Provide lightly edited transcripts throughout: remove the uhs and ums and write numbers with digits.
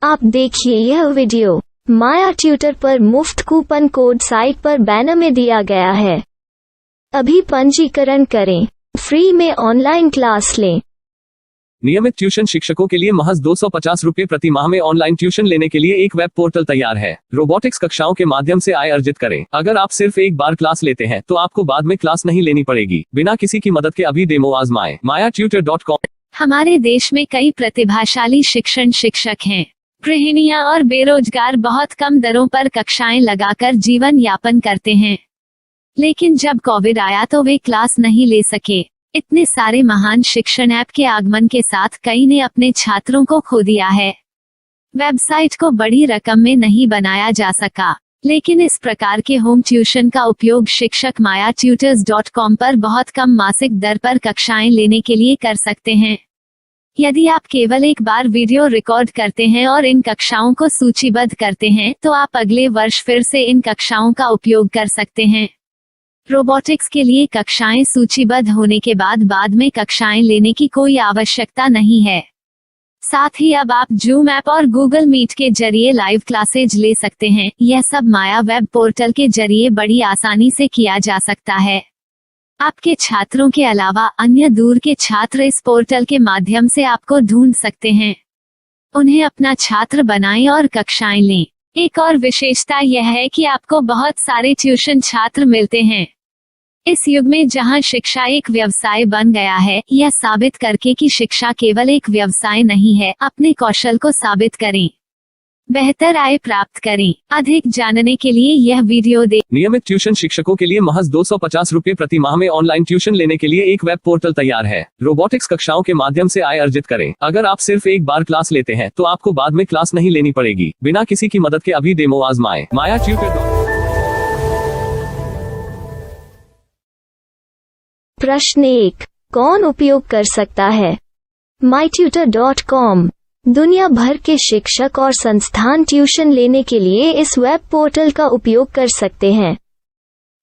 आप देखिए यह वीडियो माया ट्यूटर पर मुफ्त कूपन कोड साइट पर बैनर में दिया गया है। अभी पंजीकरण करें, फ्री में ऑनलाइन क्लास लें। नियमित ट्यूशन शिक्षकों के लिए महज 250 रुपये प्रति माह में ऑनलाइन ट्यूशन लेने के लिए एक वेब पोर्टल तैयार है। रोबोटिक्स कक्षाओं के माध्यम से आय अर्जित करें। अगर आप सिर्फ एक बार क्लास लेते हैं तो आपको बाद में क्लास नहीं लेनी पड़ेगी। बिना किसी की मदद के अभी डेमो आजमाएं। mayatutor.com। हमारे देश में कई प्रतिभाशाली शिक्षक हैं। गृहिणियां और बेरोजगार बहुत कम दरों पर कक्षाएं लगाकर जीवन यापन करते हैं, लेकिन जब कोविड आया तो वे क्लास नहीं ले सके। इतने सारे महान शिक्षण ऐप के आगमन के साथ कई ने अपने छात्रों को खो दिया है। वेबसाइट को बड़ी रकम में नहीं बनाया जा सका, लेकिन इस प्रकार के होम ट्यूशन का उपयोग शिक्षक mayatutors.com पर बहुत कम मासिक दर पर कक्षाएं लेने के लिए कर सकते हैं। यदि आप केवल एक बार वीडियो रिकॉर्ड करते हैं और इन कक्षाओं को सूचीबद्ध करते हैं तो आप अगले वर्ष फिर से इन कक्षाओं का उपयोग कर सकते हैं। रोबोटिक्स के लिए कक्षाएं सूचीबद्ध होने के बाद में कक्षाएं लेने की कोई आवश्यकता नहीं है। साथ ही अब आप जूम ऐप और गूगल मीट के जरिए लाइव क्लासेज ले सकते हैं। यह सब माया वेब पोर्टल के जरिए बड़ी आसानी से किया जा सकता है। आपके छात्रों के अलावा अन्य दूर के छात्र इस पोर्टल के माध्यम से आपको ढूंढ सकते हैं। उन्हें अपना छात्र बनाएं और कक्षाएं लें। एक और विशेषता यह है कि आपको बहुत सारे ट्यूशन छात्र मिलते हैं। इस युग में जहां शिक्षा एक व्यवसाय बन गया है, यह साबित करके कि शिक्षा केवल एक व्यवसाय नहीं है, अपने कौशल को साबित करें, बेहतर आय प्राप्त करें। अधिक जानने के लिए यह वीडियो देखें। नियमित ट्यूशन शिक्षकों के लिए महज 250 रुपये प्रति माह में ऑनलाइन ट्यूशन लेने के लिए एक वेब पोर्टल तैयार है। रोबोटिक्स कक्षाओं के माध्यम से आय अर्जित करें। अगर आप सिर्फ एक बार क्लास लेते हैं तो आपको बाद में क्लास नहीं लेनी पड़ेगी। बिना किसी की मदद के अभी डेमो आजमाएं। mayatutor.com। प्रश्न 1, कौन उपयोग कर सकता है? mytutor.com दुनिया भर के शिक्षक और संस्थान ट्यूशन लेने के लिए इस वेब पोर्टल का उपयोग कर सकते हैं।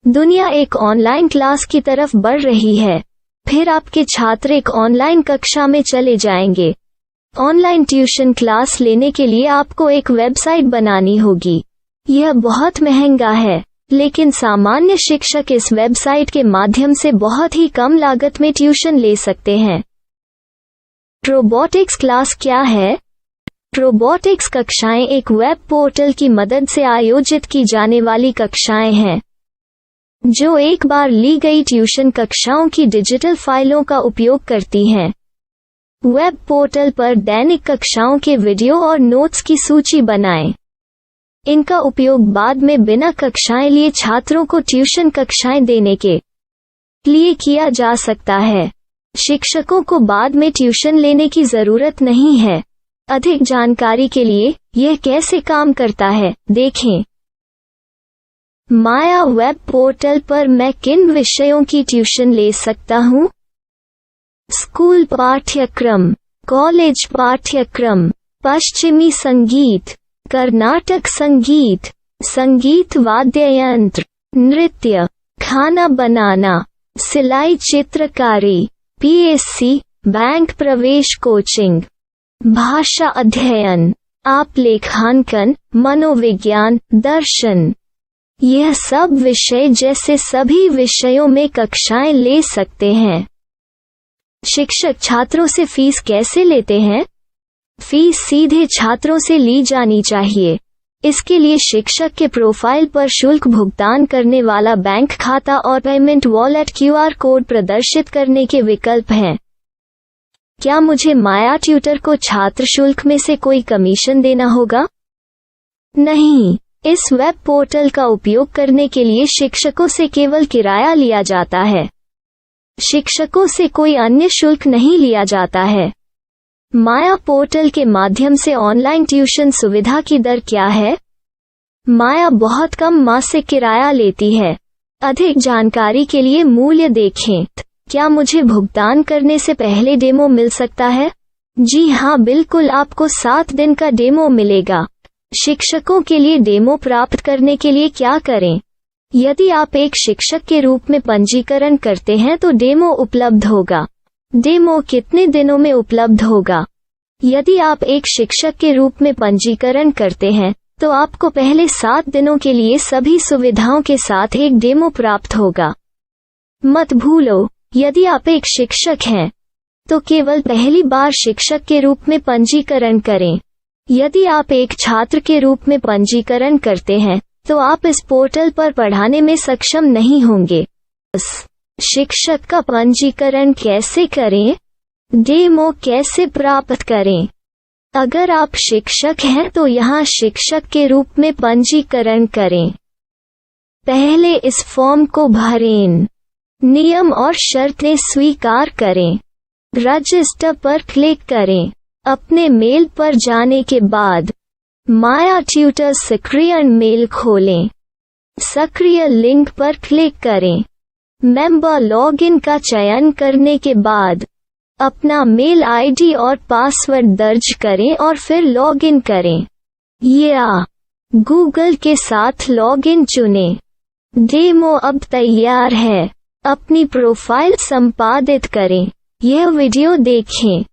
दुनिया एक ऑनलाइन क्लास की तरफ बढ़ रही है, फिर आपके छात्र एक ऑनलाइन कक्षा में चले जाएंगे। ऑनलाइन ट्यूशन क्लास लेने के लिए आपको एक वेबसाइट बनानी होगी। यह बहुत महंगा है, लेकिन सामान्य शिक्षक इस वेबसाइट के माध्यम से बहुत ही कम लागत में ट्यूशन ले सकते हैं। रोबोटिक्स क्लास क्या है? रोबोटिक्स कक्षाएं एक वेब पोर्टल की मदद से आयोजित की जाने वाली कक्षाएं हैं, जो एक बार ली गई ट्यूशन कक्षाओं की डिजिटल फाइलों का उपयोग करती हैं। वेब पोर्टल पर दैनिक कक्षाओं के वीडियो और नोट्स की सूची बनाएं। इनका उपयोग बाद में बिना कक्षाएं लिए छात्रों को ट्यूशन कक्षाएं देने के लिए किया जा सकता है। शिक्षकों को बाद में ट्यूशन लेने की जरूरत नहीं है। अधिक जानकारी के लिए यह कैसे काम करता है देखें। माया वेब पोर्टल पर मैं किन विषयों की ट्यूशन ले सकता हूँ? स्कूल पाठ्यक्रम, कॉलेज पाठ्यक्रम, पश्चिमी संगीत, कर्नाटक संगीत, संगीत वाद्य यंत्र, नृत्य, खाना बनाना, सिलाई चित्रकारी, पीएससी, बैंक प्रवेश कोचिंग, भाषा अध्ययन, आप लेखांकन, मनोविज्ञान, दर्शन। यह सब विषय जैसे सभी विषयों में कक्षाएं ले सकते हैं। शिक्षक छात्रों से फीस कैसे लेते हैं? फीस सीधे छात्रों से ली जानी चाहिए। इसके लिए शिक्षक के प्रोफाइल पर शुल्क भुगतान करने वाला बैंक खाता और पेमेंट वॉलेट क्यूआर कोड प्रदर्शित करने के विकल्प हैं। क्या मुझे माया ट्यूटर को छात्र शुल्क में से कोई कमीशन देना होगा? नहीं, इस वेब पोर्टल का उपयोग करने के लिए शिक्षकों से केवल किराया लिया जाता है। शिक्षकों से कोई अन्य शुल्क नहीं लिया जाता है। माया पोर्टल के माध्यम से ऑनलाइन ट्यूशन सुविधा की दर क्या है? माया बहुत कम मासिक किराया लेती है। अधिक जानकारी के लिए मूल्य देखें। क्या मुझे भुगतान करने से पहले डेमो मिल सकता है? जी हाँ, बिल्कुल, आपको 7 दिन का डेमो मिलेगा। शिक्षकों के लिए डेमो प्राप्त करने के लिए क्या करें? यदि आप एक शिक्षक के रूप में पंजीकरण करते हैं तो डेमो उपलब्ध होगा। डेमो कितने दिनों में उपलब्ध होगा? यदि आप एक शिक्षक के रूप में पंजीकरण करते हैं तो आपको पहले 7 दिनों के लिए सभी सुविधाओं के साथ एक डेमो प्राप्त होगा। मत भूलो, यदि आप एक शिक्षक हैं तो केवल पहली बार शिक्षक के रूप में पंजीकरण करें। यदि आप एक छात्र के रूप में पंजीकरण करते हैं तो आप इस पोर्टल पर पढ़ाने में सक्षम नहीं होंगे। शिक्षक का पंजीकरण कैसे करें? डेमो कैसे प्राप्त करें? अगर आप शिक्षक हैं तो यहाँ शिक्षक के रूप में पंजीकरण करें। पहले इस फॉर्म को भरें, नियम और शर्तें स्वीकार करें, रजिस्टर पर क्लिक करें। अपने मेल पर जाने के बाद माया ट्यूटर सक्रिय मेल खोलें। सक्रिय लिंक पर क्लिक करें। मेंबर लॉगिन का चयन करने के बाद अपना मेल आईडी और पासवर्ड दर्ज करें और फिर लॉगिन करें या गूगल के साथ लॉगिन चुनें। डेमो अब तैयार है। अपनी प्रोफाइल संपादित करें। यह वीडियो देखें।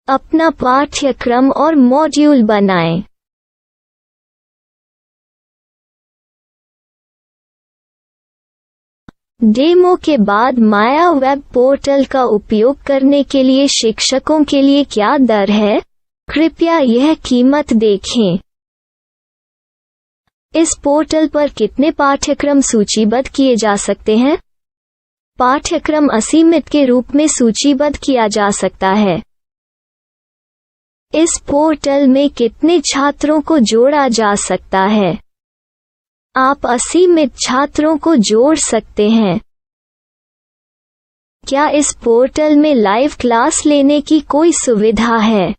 अपना पाठ्यक्रम और मॉड्यूल बनाएं। डेमो के बाद माया वेब पोर्टल का उपयोग करने के लिए शिक्षकों के लिए क्या दर है? कृपया यह कीमत देखें। इस पोर्टल पर कितने पाठ्यक्रम सूचीबद्ध किए जा सकते हैं? पाठ्यक्रम असीमित के रूप में सूचीबद्ध किया जा सकता है। इस पोर्टल में कितने छात्रों को जोड़ा जा सकता है? आप असीमित छात्रों को जोड़ सकते हैं। क्या इस पोर्टल में लाइव क्लास लेने की कोई सुविधा है?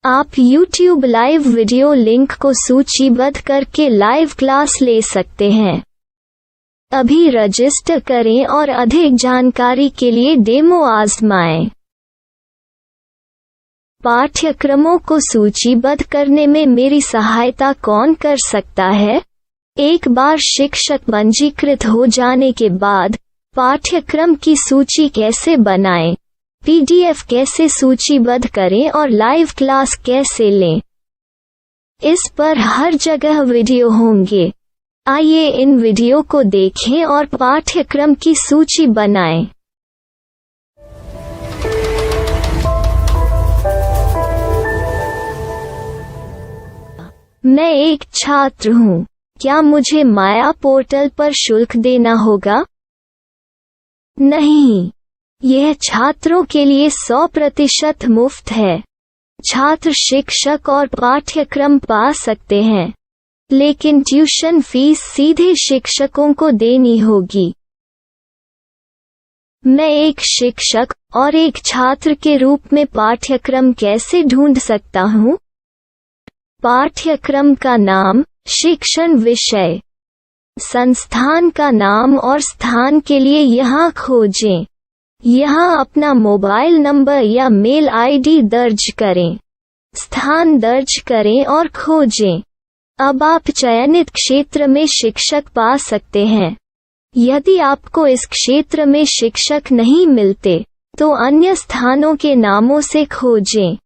आप YouTube लाइव वीडियो लिंक को सूचीबद्ध करके लाइव क्लास ले सकते हैं। अभी रजिस्टर करें और अधिक जानकारी के लिए डेमो आजमाएं। पाठ्यक्रमों को सूचीबद्ध करने में मेरी सहायता कौन कर सकता है? एक बार शिक्षक पंजीकृत हो जाने के बाद पाठ्यक्रम की सूची कैसे बनाएं, PDF कैसे सूचीबद्ध करें और लाइव क्लास कैसे लें, इस पर हर जगह वीडियो होंगे। आइए इन वीडियो को देखें और पाठ्यक्रम की सूची बनाएं। मैं एक छात्र हूँ। क्या मुझे माया पोर्टल पर शुल्क देना होगा? नहीं, यह छात्रों के लिए 100% मुफ्त है। छात्र शिक्षक और पाठ्यक्रम पा सकते हैं, लेकिन ट्यूशन फीस सीधे शिक्षकों को देनी होगी। मैं एक शिक्षक और एक छात्र के रूप में पाठ्यक्रम कैसे ढूंढ सकता हूँ? पाठ्यक्रम का नाम, शिक्षण विषय, संस्थान का नाम और स्थान के लिए यहाँ खोजें। यहाँ अपना मोबाइल नंबर या मेल आईडी दर्ज करें। स्थान दर्ज करें और खोजें। अब आप चयनित क्षेत्र में शिक्षक पा सकते हैं। यदि आपको इस क्षेत्र में शिक्षक नहीं मिलते तो अन्य स्थानों के नामों से खोजें।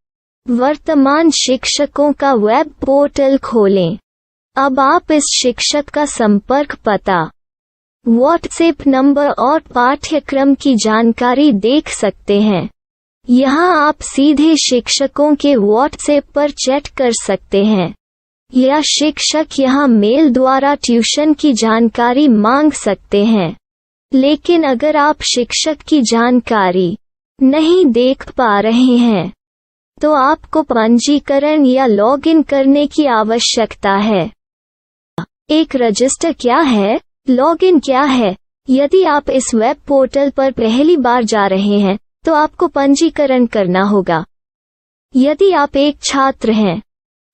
वर्तमान शिक्षकों का वेब पोर्टल खोलें। अब आप इस शिक्षक का संपर्क पता, व्हाट्सएप नंबर और पाठ्यक्रम की जानकारी देख सकते हैं। यहाँ आप सीधे शिक्षकों के व्हाट्सएप पर चैट कर सकते हैं या शिक्षक यहाँ मेल द्वारा ट्यूशन की जानकारी मांग सकते हैं। लेकिन अगर आप शिक्षक की जानकारी नहीं देख पा रहे हैं तो आपको पंजीकरण या लॉगिन करने की आवश्यकता है। एक रजिस्टर क्या है? लॉगिन क्या है? यदि आप इस वेब पोर्टल पर पहली बार जा रहे हैं तो आपको पंजीकरण करना होगा। यदि आप एक छात्र हैं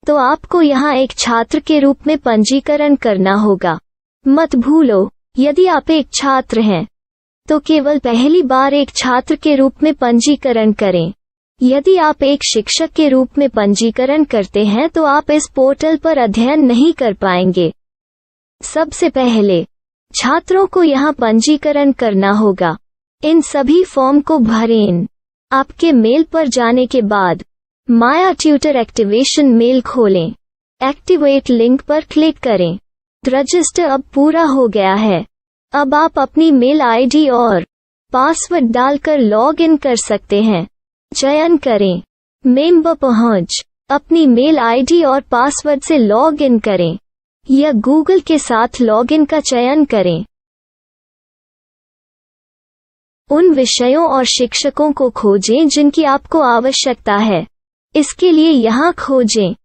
तो आपको यहाँ एक छात्र के रूप में पंजीकरण करना होगा। मत भूलो, यदि आप एक छात्र हैं तो केवल पहली बार एक छात्र के रूप में पंजीकरण करें। यदि आप एक शिक्षक के रूप में पंजीकरण करते हैं तो आप इस पोर्टल पर अध्ययन नहीं कर पाएंगे। सबसे पहले छात्रों को यहाँ पंजीकरण करना होगा। इन सभी फॉर्म को भरें। आपके मेल पर जाने के बाद माया ट्यूटर एक्टिवेशन मेल खोलें। एक्टिवेट लिंक पर क्लिक करें। रजिस्टर अब पूरा हो गया है। अब आप अपनी मेल आईडी और पासवर्ड डालकर लॉग इन कर सकते हैं। चयन करें मेंबर पहुंच। अपनी मेल आईडी और पासवर्ड से लॉग इन करें या गूगल के साथ लॉगिन का चयन करें। उन विषयों और शिक्षकों को खोजें जिनकी आपको आवश्यकता है। इसके लिए यहाँ खोजें।